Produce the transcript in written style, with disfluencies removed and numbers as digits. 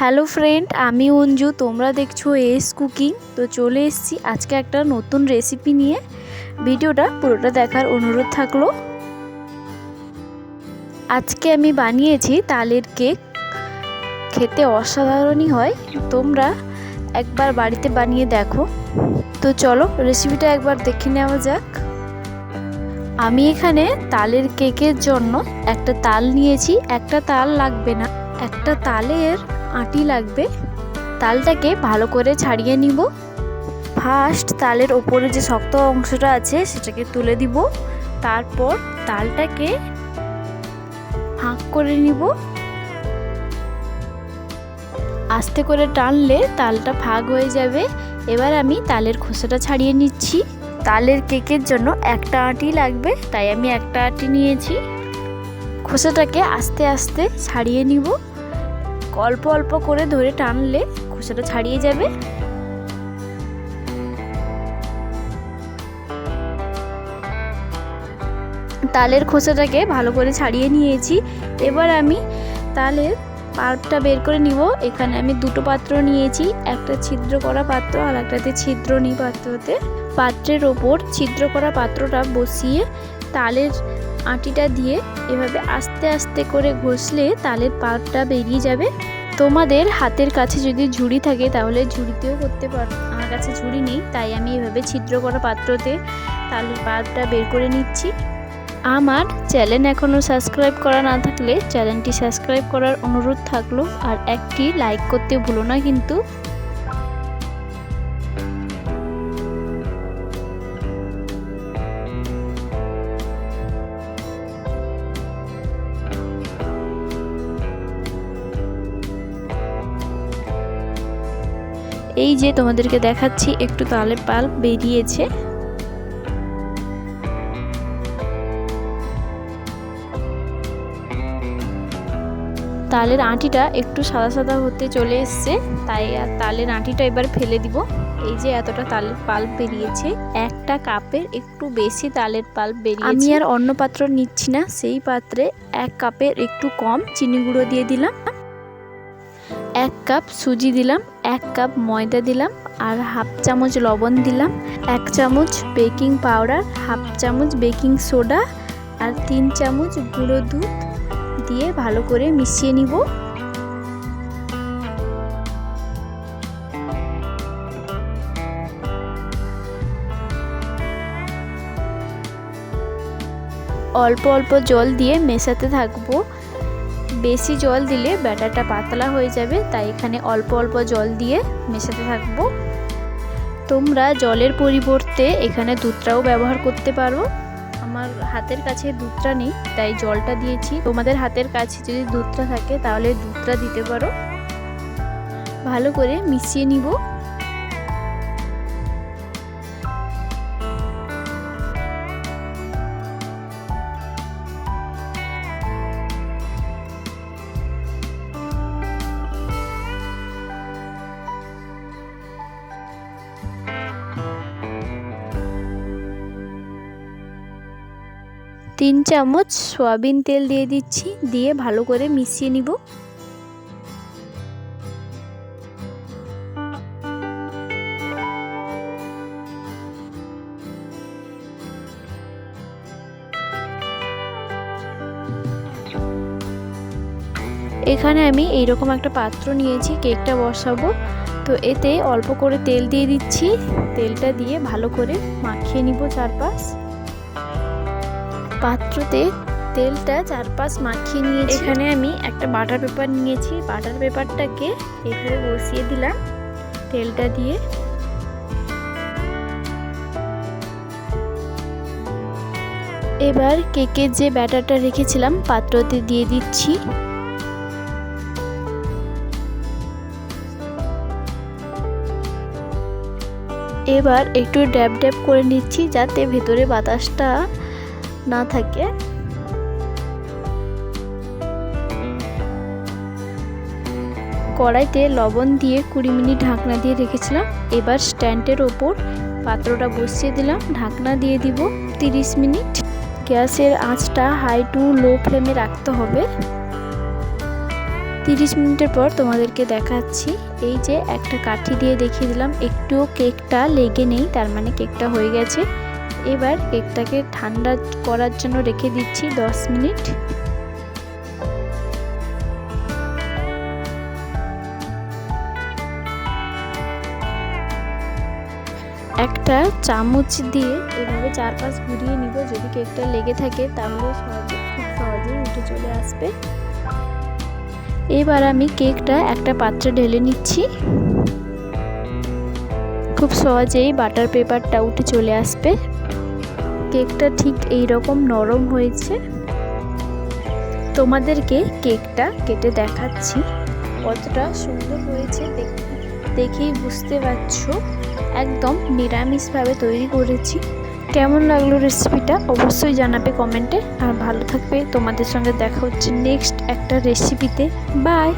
Hello friend, আমি অঞ্জু। তোমরা দেখছো এস কুকিং। তো চলে এসেছি আজকে একটা নতুন রেসিপি নিয়ে। ভিডিওটা পুরোটা দেখার অনুরোধ থাকলো। আজকে আমি বানিয়েছি তালের কেক। খেতে অসাধারণই হয়, তোমরা একবার বাড়িতে বানিয়ে দেখো। তো চলো রেসিপিটা একবার দেখে নেওয়া যাক। আমি এখানে তালের কেকের জন্য একটা তাল নিয়েছি। একটা তাল লাগবে না, একটা তালের আটি লাগবে। তালটাকে ভালো করে ছাড়িয়ে নিব। ফার্স্ট তালের ওপরে যে শক্ত অংশটা আছে সেটাকে তুলে দিব। তারপর তালটাকে ফাঁক করে নিব। আস্তে করে টানলে তালটা ফাঁক হয়ে যাবে। এবার আমি তালের খোসাটা ছাড়িয়ে নিচ্ছি। তালের কেকের জন্য একটা আটি লাগবে, তাই আমি একটা আটি নিয়েছি। খোসাটাকে আস্তে আস্তে ছাড়িয়ে নিব। অল্প অল্প করে ধরে টানলে খোসাটা ছাড়িয়ে যাবে। তালের খোসাটাকে ভালো করে ছাড়িয়ে নিয়েছি। এবার আমি তালের পাল্পটা বের করে নিব। এখানে আমি দুটো পাত্র নিয়েছি, একটা ছিদ্র করা পাত্র আর একটাতে ছিদ্র নেই পাত্রতে। পাত্রের ওপর ছিদ্র করা পাত্রটা বসিয়ে তালের আটিটা দিয়ে এভাবে আস্তে আস্তে করে ঘষলে তালের পাল্পটা বেরিয়ে যাবে। তোমাদের হাতের কাছে যদি ঝুড়ি থাকে তাহলে ঝুড়িতেও করতে পারো। আমার কাছে ঝুড়ি নেই, তাই আমি এভাবে ছিদ্র করা পাত্রতে তালের পাল্পটা বের করে নিচ্ছি। আমার চ্যানেল এখনও সাবস্ক্রাইব করা না থাকলে চ্যানেলটি সাবস্ক্রাইব করার অনুরোধ থাকলো, আর একটি লাইক করতে ভুলো না কিন্তু। এই যে তোমাদেরকে দেখাচ্ছি একটু তালের পাল্প বেরিয়েছে। তালের আটিটা একটু সাদা সাদা হতে চলে এসছে, তাই আর তালের আটিটা এবার ফেলে দিব। এই যে এতটা তালের পাল্প বেরিয়েছে, একটা কাপের একটু বেশি তালের পাল্প বেরিয়েছে। আমি আর অন্য পাত্র নিচ্ছি না, সেই পাত্রে 1 কাপের একটু কম চিনি গুঁড়ো দিয়ে দিলাম। 1 কাপ সুজি দিলাম, 1 কাপ ময়দা দিলাম, আর 1/2 চামচ লবণ দিলাম, 1 চামচ বেকিং পাউডার, 1/2 চামচ বেকিং সোডা আর 3 চামচ গুঁড়ো দুধ দিয়ে ভালো করে মিশিয়ে নিব। অল্প অল্প জল দিয়ে মেশাতে থাকবো। বেশি জল দিলে ব্যাটারটা পাতলা হয়ে যাবে, তাই এখানে অল্প অল্প জল দিয়ে মেশাতে থাকবো। তোমরা জলের পরিবর্তে এখানে দুধটাও ব্যবহার করতে পারো। আমার হাতের কাছে দুধটা নেই, তাই জলটা দিয়েছি। তোমাদের হাতের কাছে যদি দুধটা থাকে তাহলে দুধটা দিতে পারো। ভালো করে মিশিয়ে নিব। তিন চামচ সয়াবিন তেল দিয়ে দিচ্ছি, দিয়ে ভালো করে মিশিয়ে নিব। এখানে আমি এইরকম একটা পাত্র নিয়েছি, কেকটা বসাবো। তো এতে অল্প করে তেল দিয়ে দিচ্ছি। তেলটা দিয়ে ভালো করে মাখিয়ে নিব চারপাশ। পাত্রতে তেলটা চারপাশ মাখিয়ে নিয়েছি। এখানে আমি একটা বাটার পেপার নিয়েছি। বাটার পেপারটাকে এভাবে বসিয়ে দিলাম তেলটা দিয়ে। এবার কেকের যে ব্যাটারটা রেখেছিলাম পাত্রতে দিয়ে দিচ্ছি। এবার একটু ড্যাব ড্যাব করে নিচ্ছি যাতে ভেতরে বাতাসটা না থাকে। কড়াইতে লবণ দিয়ে 20 মিনিট ঢাকনা দিয়ে রেখেছিলাম। এবার স্ট্যান্ডের ওপর পাত্রটা বসিয়ে দিলাম, ঢাকনা দিয়ে দিব 30 মিনিট। গ্যাসের আঁচটা হাই টু লো ফ্লেমে রাখতে হবে। 30 মিনিটের পর তোমাদেরকে দেখাচ্ছি। এই যে একটা কাঠি দিয়ে দেখিয়ে দিলাম, একটুও কেকটা লেগে নেই, তার মানে কেকটা হয়ে গেছে। এবার কেকটাকে ঠান্ডা করার জন্য রেখে দিচ্ছি 10 মিনিট। একটা চামচ দিয়ে এভাবে চারপাশ ঘুরিয়ে নিব, যদি কেকটা লেগে থাকে তাহলে খুব সহজেই উঠে চলে আসবে। এবার আমি কেকটা একটা পাত্রে ঢেলে নিচ্ছি, খুব সহজেই বাটার পেপারটা উঠে চলে আসবে। কেকটা ঠিক এই রকম নরম হয়েছে। তোমাদেরকে কেকটা কেটে দেখাচ্ছি, কতটা সুন্দর হয়েছে দেখেই বুঝতে পারছো। একদম নিরামিষভাবে তৈরি করেছি। কেমন লাগলো রেসিপিটা অবশ্যই জানাবে কমেন্টে। আর ভালো থাকবে, তোমাদের সঙ্গে দেখা হচ্ছে নেক্সট একটা রেসিপিতে। বাই।